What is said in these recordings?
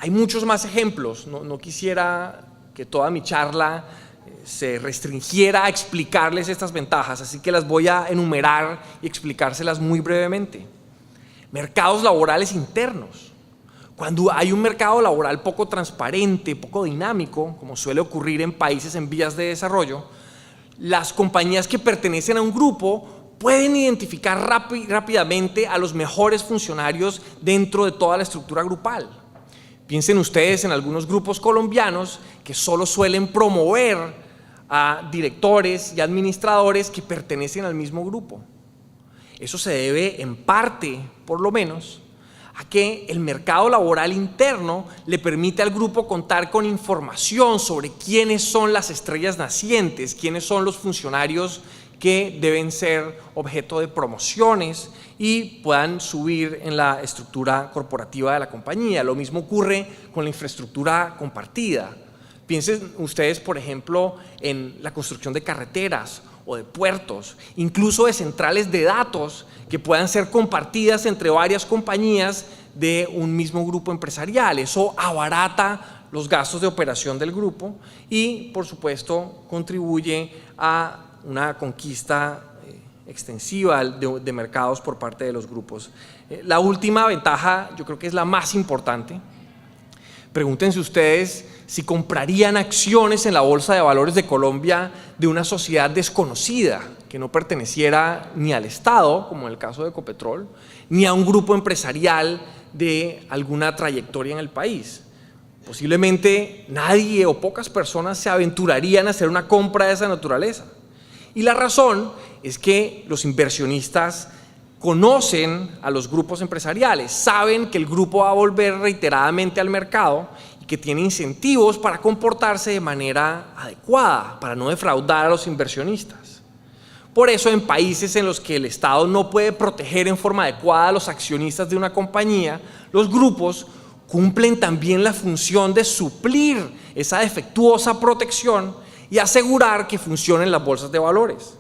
Hay muchos más ejemplos, no quisiera que toda mi charla se restringiera a explicarles estas ventajas, así que las voy a enumerar y explicárselas muy brevemente. Mercados laborales internos. Cuando hay un mercado laboral poco transparente, poco dinámico, como suele ocurrir en países en vías de desarrollo, las compañías que pertenecen a un grupo pueden identificar rápidamente a los mejores funcionarios dentro de toda la estructura grupal. Piensen ustedes en algunos grupos colombianos que solo suelen promover a directores y administradores que pertenecen al mismo grupo. Eso se debe, en parte, por lo menos, a que el mercado laboral interno le permite al grupo contar con información sobre quiénes son las estrellas nacientes, quiénes son los funcionarios que deben ser objeto de promociones y puedan subir en la estructura corporativa de la compañía. Lo mismo ocurre con la infraestructura compartida. Piensen ustedes, por ejemplo, en la construcción de carreteras o de puertos, incluso de centrales de datos que puedan ser compartidas entre varias compañías de un mismo grupo empresarial. Eso abarata los gastos de operación del grupo y, por supuesto, contribuye a una conquista extensiva de mercados por parte de los grupos. La última ventaja, yo creo que es la más importante. Pregúntense ustedes si comprarían acciones en la Bolsa de Valores de Colombia de una sociedad desconocida, que no perteneciera ni al Estado, como en el caso de Ecopetrol, ni a un grupo empresarial de alguna trayectoria en el país. Posiblemente nadie o pocas personas se aventurarían a hacer una compra de esa naturaleza. Y la razón es que los inversionistas conocen a los grupos empresariales, saben que el grupo va a volver reiteradamente al mercado y que tiene incentivos para comportarse de manera adecuada, para no defraudar a los inversionistas. Por eso, en países en los que el Estado no puede proteger en forma adecuada a los accionistas de una compañía, los grupos cumplen también la función de suplir esa defectuosa protección y asegurar que funcionen las bolsas de valores.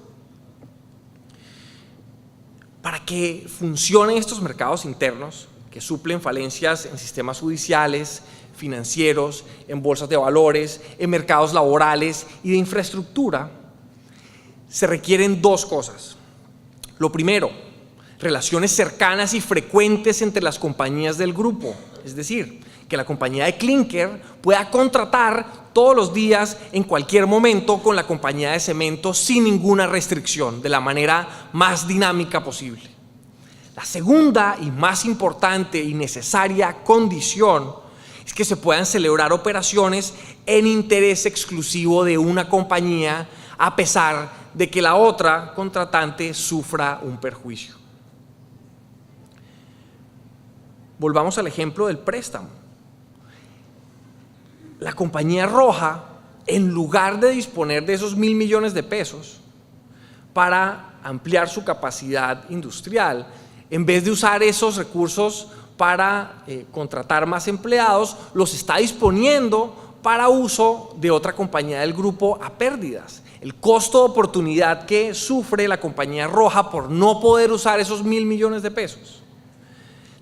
Para que funcionen estos mercados internos, que suplen falencias en sistemas judiciales, financieros, en bolsas de valores, en mercados laborales y de infraestructura, se requieren dos cosas. Lo primero, relaciones cercanas y frecuentes entre las compañías del grupo, es decir, que la compañía de clinker pueda contratar todos los días, en cualquier momento, con la compañía de cemento sin ninguna restricción, de la manera más dinámica posible. La segunda y más importante y necesaria condición es que se puedan celebrar operaciones en interés exclusivo de una compañía, a pesar de que la otra contratante sufra un perjuicio. Volvamos al ejemplo del préstamo. La compañía roja, en lugar de disponer de esos 1.000 millones de pesos para ampliar su capacidad industrial, en vez de usar esos recursos para contratar más empleados, los está disponiendo para uso de otra compañía del grupo a pérdidas. El costo de oportunidad que sufre la compañía roja por no poder usar esos 1.000 millones de pesos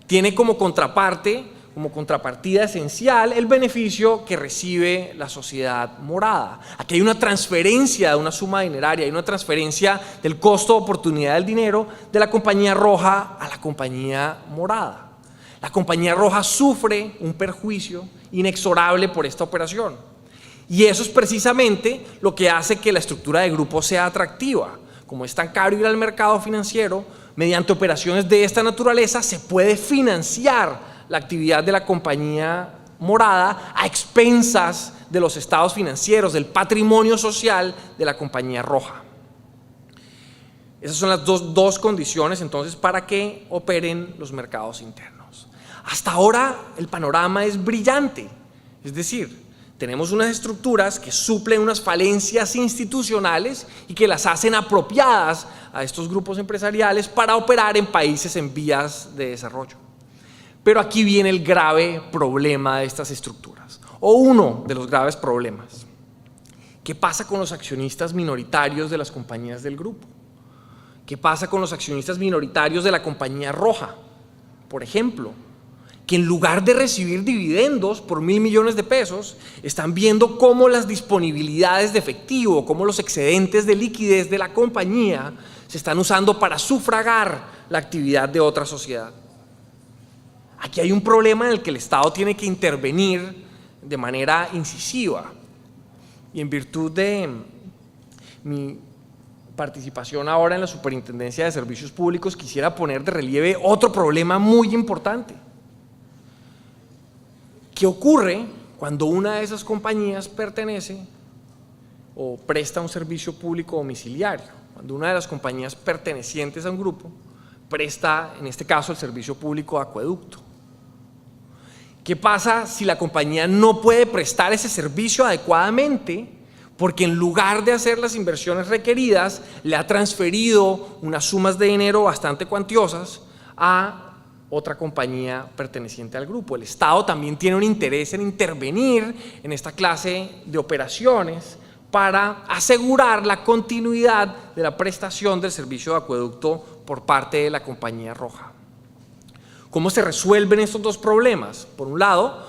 tiene como contrapartida esencial el beneficio que recibe la sociedad morada. Aquí hay una transferencia de una suma dineraria, hay una transferencia del costo de oportunidad del dinero de la compañía roja a la compañía morada. La compañía roja sufre un perjuicio inexorable por esta operación. Y eso es precisamente lo que hace que la estructura de grupo sea atractiva. Como es tan caro ir al mercado financiero, mediante operaciones de esta naturaleza se puede financiar la actividad de la compañía morada a expensas de los estados financieros, del patrimonio social de la compañía roja. Esas son las dos condiciones entonces para que operen los mercados internos. Hasta ahora el panorama es brillante, es decir, tenemos unas estructuras que suplen unas falencias institucionales y que las hacen apropiadas a estos grupos empresariales para operar en países en vías de desarrollo. Pero aquí viene el grave problema de estas estructuras, o uno de los graves problemas. ¿Qué pasa con los accionistas minoritarios de las compañías del grupo? ¿Qué pasa con los accionistas minoritarios de la compañía roja? Por ejemplo, que en lugar de recibir dividendos por 1.000 millones de pesos, están viendo cómo las disponibilidades de efectivo, cómo los excedentes de liquidez de la compañía se están usando para sufragar la actividad de otra sociedad. Aquí hay un problema en el que el Estado tiene que intervenir de manera incisiva. Y en virtud de mi participación ahora en la Superintendencia de Servicios Públicos, quisiera poner de relieve otro problema muy importante. ¿Qué ocurre cuando una de esas compañías pertenece o presta un servicio público domiciliario? Cuando una de las compañías pertenecientes a un grupo presta, en este caso, el servicio público de acueducto. ¿Qué pasa si la compañía no puede prestar ese servicio adecuadamente porque en lugar de hacer las inversiones requeridas le ha transferido unas sumas de dinero bastante cuantiosas a otra compañía perteneciente al grupo? El Estado también tiene un interés en intervenir en esta clase de operaciones para asegurar la continuidad de la prestación del servicio de acueducto por parte de la compañía roja. ¿Cómo se resuelven estos dos problemas? Por un lado,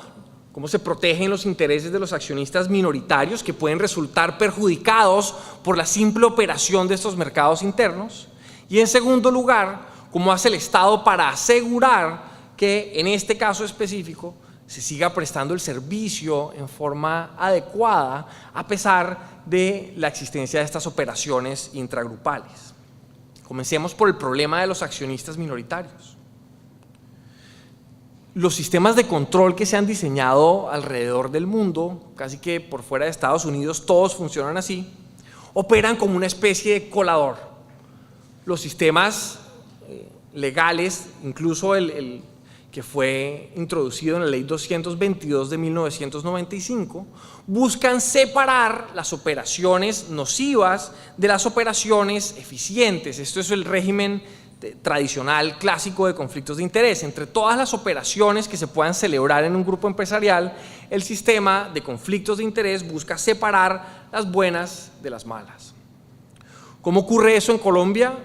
¿cómo se protegen los intereses de los accionistas minoritarios que pueden resultar perjudicados por la simple operación de estos mercados internos? Y en segundo lugar, ¿cómo hace el Estado para asegurar que en este caso específico se siga prestando el servicio en forma adecuada a pesar de la existencia de estas operaciones intragrupales? Comencemos por el problema de los accionistas minoritarios. Los sistemas de control que se han diseñado alrededor del mundo, casi que por fuera de Estados Unidos todos funcionan así, operan como una especie de colador. Los sistemas legales, incluso el que fue introducido en la Ley 222 de 1995, buscan separar las operaciones nocivas de las operaciones eficientes. Esto es el régimen tradicional, clásico de conflictos de interés. Entre todas las operaciones que se puedan celebrar en un grupo empresarial, el sistema de conflictos de interés busca separar las buenas de las malas. ¿Cómo ocurre eso en Colombia?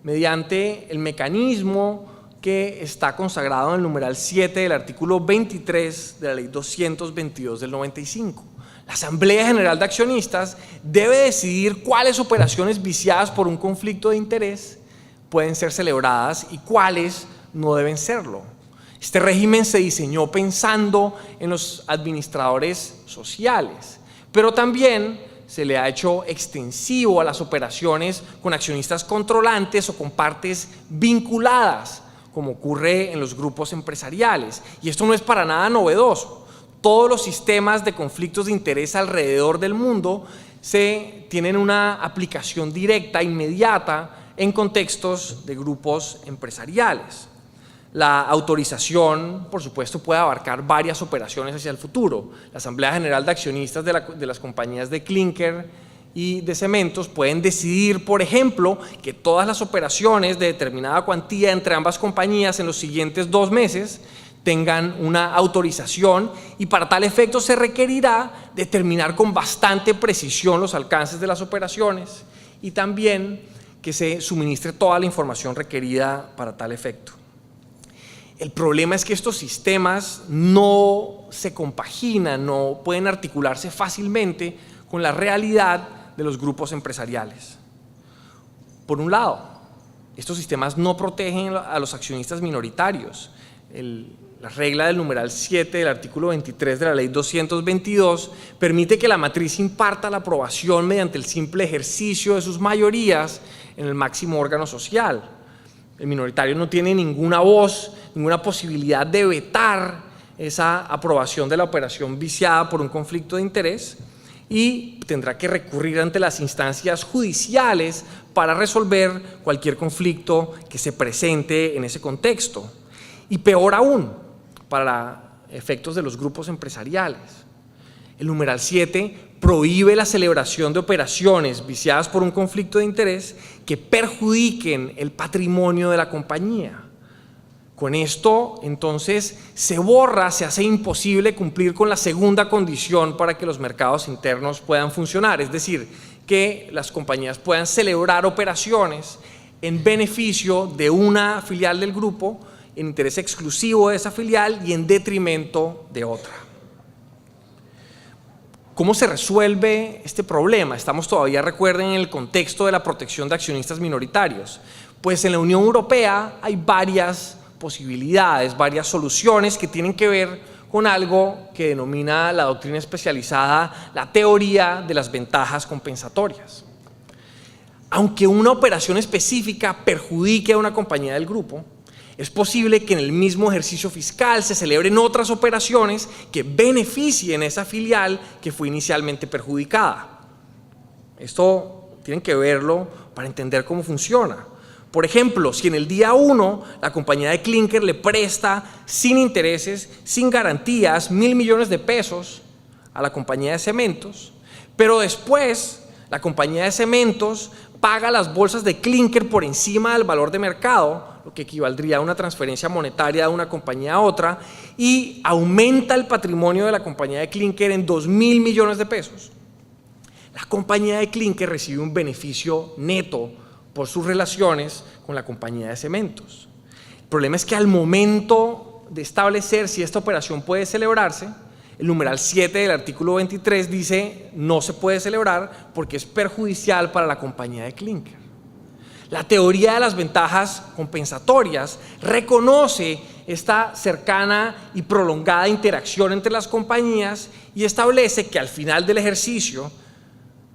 Mediante el mecanismo que está consagrado en el numeral 7 del artículo 23 de la Ley 222 del 95. La Asamblea General de Accionistas debe decidir cuáles operaciones viciadas por un conflicto de interés pueden ser celebradas y cuáles no deben serlo. Este régimen se diseñó pensando en los administradores sociales, pero también se le ha hecho extensivo a las operaciones con accionistas controlantes o con partes vinculadas, como ocurre en los grupos empresariales. Y esto no es para nada novedoso. Todos los sistemas de conflictos de interés alrededor del mundo tienen una aplicación directa, inmediata, en contextos de grupos empresariales. La autorización, por supuesto, puede abarcar varias operaciones hacia el futuro. La Asamblea General de Accionistas de las compañías de clinker y de cementos pueden decidir, por ejemplo, que todas las operaciones de determinada cuantía entre ambas compañías en los siguientes 2 meses tengan una autorización, y para tal efecto se requerirá determinar con bastante precisión los alcances de las operaciones y también que se suministre toda la información requerida para tal efecto. El problema es que estos sistemas no se compaginan, no pueden articularse fácilmente con la realidad de los grupos empresariales. Por un lado, estos sistemas no protegen a los accionistas minoritarios. La regla del numeral 7 del artículo 23 de la Ley 222 permite que la matriz imparta la aprobación mediante el simple ejercicio de sus mayorías en el máximo órgano social. El minoritario no tiene ninguna voz, ninguna posibilidad de vetar esa aprobación de la operación viciada por un conflicto de interés y tendrá que recurrir ante las instancias judiciales para resolver cualquier conflicto que se presente en ese contexto. Y peor aún, para efectos de los grupos empresariales, el numeral 7 prohíbe la celebración de operaciones viciadas por un conflicto de interés que perjudiquen el patrimonio de la compañía. Con esto, entonces, se hace imposible cumplir con la segunda condición para que los mercados internos puedan funcionar, es decir, que las compañías puedan celebrar operaciones en beneficio de una filial del grupo en interés exclusivo de esa filial y en detrimento de otra. ¿Cómo se resuelve este problema? Estamos todavía, recuerden, en el contexto de la protección de accionistas minoritarios. Pues en la Unión Europea hay varias posibilidades, varias soluciones que tienen que ver con algo que denomina la doctrina especializada la teoría de las ventajas compensatorias. Aunque una operación específica perjudique a una compañía del grupo, es posible que en el mismo ejercicio fiscal se celebren otras operaciones que beneficien a esa filial que fue inicialmente perjudicada. Esto tienen que verlo para entender cómo funciona. Por ejemplo, si en el día 1 la compañía de clinker le presta sin intereses, sin garantías, 1.000 millones de pesos a la compañía de cementos, pero después la compañía de cementos paga las bolsas de clinker por encima del valor de mercado, lo que equivaldría a una transferencia monetaria de una compañía a otra, y aumenta el patrimonio de la compañía de clinker en 2.000 millones de pesos. La compañía de clinker recibe un beneficio neto por sus relaciones con la compañía de cementos. El problema es que al momento de establecer si esta operación puede celebrarse, el numeral 7 del artículo 23 dice no se puede celebrar porque es perjudicial para la compañía de clinker. La teoría de las ventajas compensatorias reconoce esta cercana y prolongada interacción entre las compañías y establece que al final del ejercicio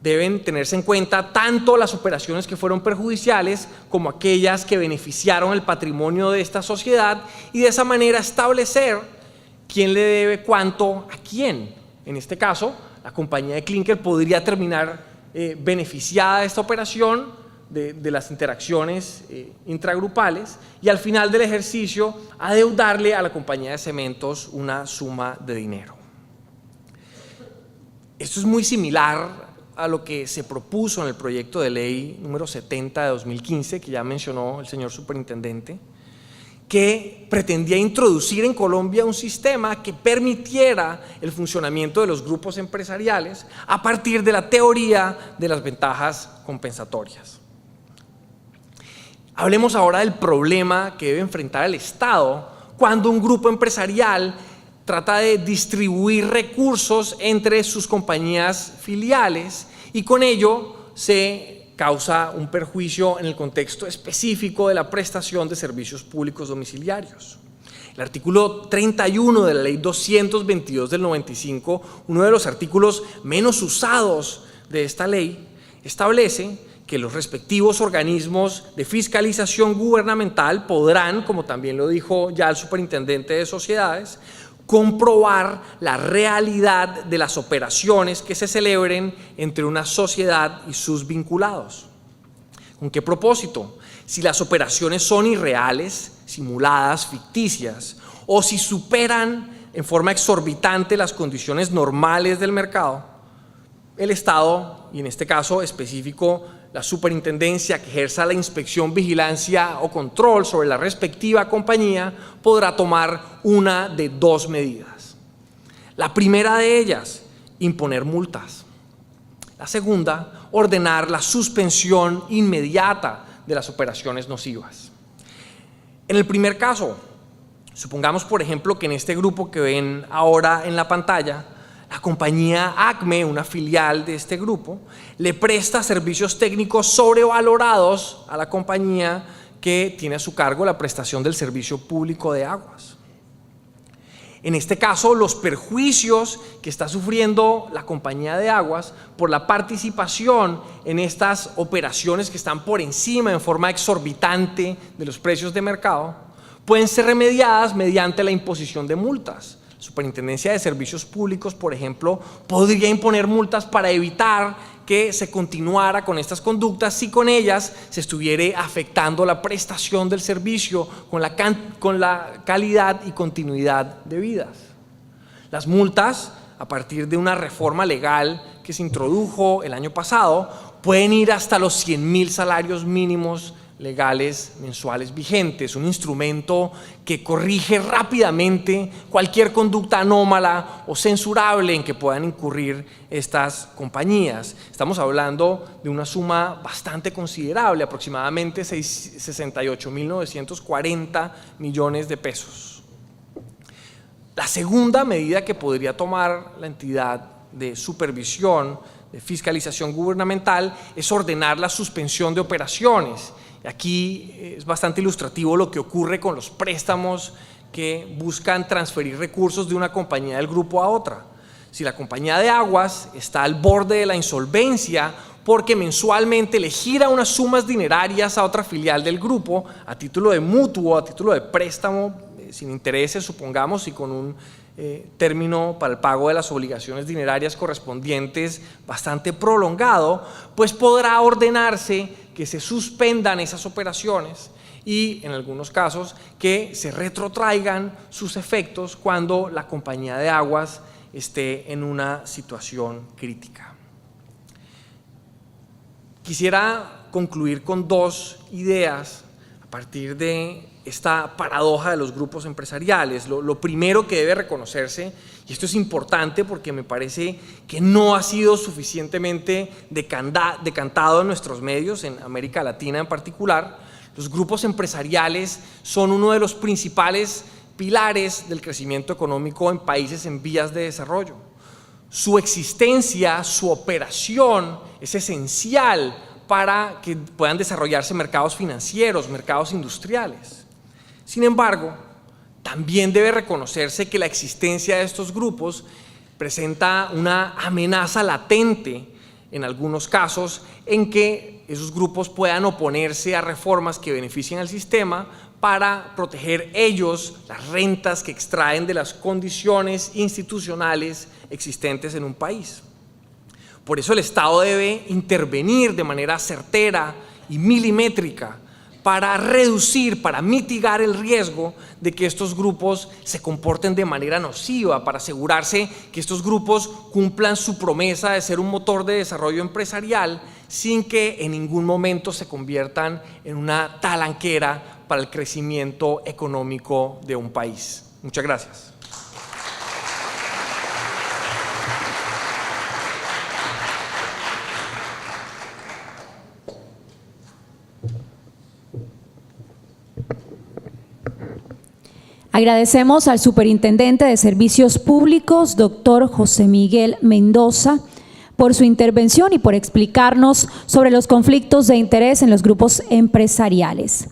deben tenerse en cuenta tanto las operaciones que fueron perjudiciales como aquellas que beneficiaron el patrimonio de esta sociedad y de esa manera establecer quién le debe cuánto a quién. En este caso, la compañía de clinker podría terminar beneficiada de esta operación de las interacciones intragrupales y al final del ejercicio adeudarle a la compañía de cementos una suma de dinero. Esto es muy similar a lo que se propuso en el proyecto de ley número 70 de 2015, que ya mencionó el señor superintendente, que pretendía introducir en Colombia un sistema que permitiera el funcionamiento de los grupos empresariales a partir de la teoría de las ventajas compensatorias. Hablemos ahora del problema que debe enfrentar el Estado cuando un grupo empresarial trata de distribuir recursos entre sus compañías filiales y con ello se causa un perjuicio en el contexto específico de la prestación de servicios públicos domiciliarios. El artículo 31 de la ley 222 del 95, uno de los artículos menos usados de esta ley, establece que los respectivos organismos de fiscalización gubernamental podrán, como también lo dijo ya el superintendente de sociedades, comprobar la realidad de las operaciones que se celebren entre una sociedad y sus vinculados. ¿Con qué propósito? Si las operaciones son irreales, simuladas, ficticias, o si superan en forma exorbitante las condiciones normales del mercado, el Estado, y en este caso específico la superintendencia que ejerza la inspección, vigilancia o control sobre la respectiva compañía, podrá tomar una de dos medidas. La primera de ellas, imponer multas. La segunda, ordenar la suspensión inmediata de las operaciones nocivas. En el primer caso, supongamos por ejemplo que en este grupo que ven ahora en la pantalla, la compañía ACME, una filial de este grupo, le presta servicios técnicos sobrevalorados a la compañía que tiene a su cargo la prestación del servicio público de aguas. En este caso, los perjuicios que está sufriendo la compañía de aguas por la participación en estas operaciones que están por encima en forma exorbitante de los precios de mercado pueden ser remediadas mediante la imposición de multas. La Superintendencia de Servicios Públicos, por ejemplo, podría imponer multas para evitar que se continuara con estas conductas si con ellas se estuviera afectando la prestación del servicio con la calidad y continuidad de vidas. Las multas, a partir de una reforma legal que se introdujo el año pasado, pueden ir hasta los 100.000 salarios mínimos legales mensuales vigentes, un instrumento que corrige rápidamente cualquier conducta anómala o censurable en que puedan incurrir estas compañías. Estamos hablando de una suma bastante considerable, aproximadamente 68.940 millones de pesos. La segunda medida que podría tomar la entidad de supervisión, de fiscalización gubernamental, es ordenar la suspensión de operaciones. Aquí es bastante ilustrativo lo que ocurre con los préstamos que buscan transferir recursos de una compañía del grupo a otra. Si la compañía de aguas está al borde de la insolvencia porque mensualmente le gira unas sumas dinerarias a otra filial del grupo a título de mutuo, a título de préstamo, sin intereses, supongamos, y con un término para el pago de las obligaciones dinerarias correspondientes bastante prolongado, pues podrá ordenarse que se suspendan esas operaciones y en algunos casos que se retrotraigan sus efectos cuando la compañía de aguas esté en una situación crítica. Quisiera concluir con dos ideas a partir de esta paradoja de los grupos empresariales. Lo primero que debe reconocerse, y esto es importante porque me parece que no ha sido suficientemente decantado en nuestros medios, en América Latina en particular, los grupos empresariales son uno de los principales pilares del crecimiento económico en países en vías de desarrollo. Su existencia, su operación es esencial para que puedan desarrollarse mercados financieros, mercados industriales. Sin embargo, también debe reconocerse que la existencia de estos grupos presenta una amenaza latente en algunos casos en que esos grupos puedan oponerse a reformas que beneficien al sistema para proteger ellos las rentas que extraen de las condiciones institucionales existentes en un país. Por eso el Estado debe intervenir de manera certera y milimétrica para reducir, para mitigar el riesgo de que estos grupos se comporten de manera nociva, para asegurarse que estos grupos cumplan su promesa de ser un motor de desarrollo empresarial sin que en ningún momento se conviertan en una talanquera para el crecimiento económico de un país. Muchas gracias. Agradecemos al Superintendente de Servicios Públicos, doctor José Miguel Mendoza, por su intervención y por explicarnos sobre los conflictos de interés en los grupos empresariales.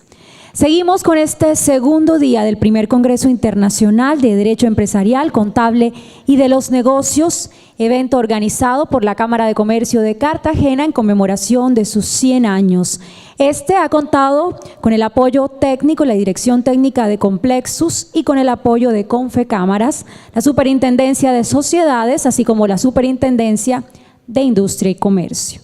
Seguimos con este segundo día del primer Congreso Internacional de Derecho Empresarial, Contable y de los Negocios, evento organizado por la Cámara de Comercio de Cartagena en conmemoración de sus 100 años. Este ha contado con el apoyo técnico, la Dirección Técnica de Complexus y con el apoyo de Confecámaras, la Superintendencia de Sociedades, así como la Superintendencia de Industria y Comercio.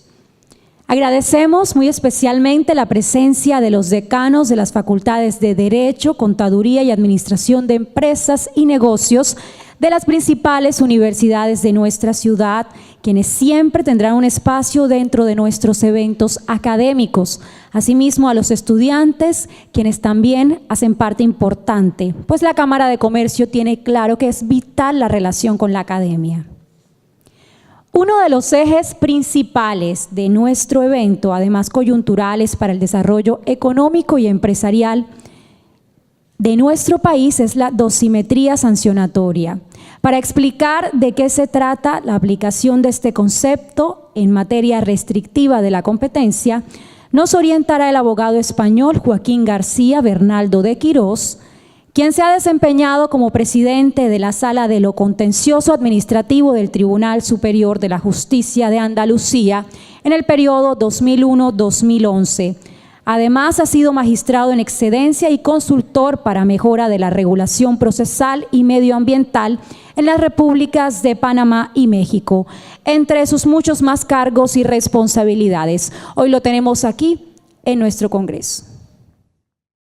Agradecemos muy especialmente la presencia de los decanos de las facultades de Derecho, Contaduría y Administración de Empresas y Negocios de las principales universidades de nuestra ciudad, quienes siempre tendrán un espacio dentro de nuestros eventos académicos. Asimismo, a los estudiantes, quienes también hacen parte importante, pues la Cámara de Comercio tiene claro que es vital la relación con la academia. Uno de los ejes principales de nuestro evento, además coyunturales para el desarrollo económico y empresarial de nuestro país, es la dosimetría sancionatoria. Para explicar de qué se trata la aplicación de este concepto en materia restrictiva de la competencia, nos orientará el abogado español Joaquín García Bernaldo de Quirós, quien se ha desempeñado como presidente de la Sala de lo Contencioso Administrativo del Tribunal Superior de la Justicia de Andalucía en el periodo 2001-2011. Además, ha sido magistrado en excedencia y consultor para mejora de la regulación procesal y medioambiental en las repúblicas de Panamá y México, entre sus muchos más cargos y responsabilidades. Hoy lo tenemos aquí en nuestro Congreso.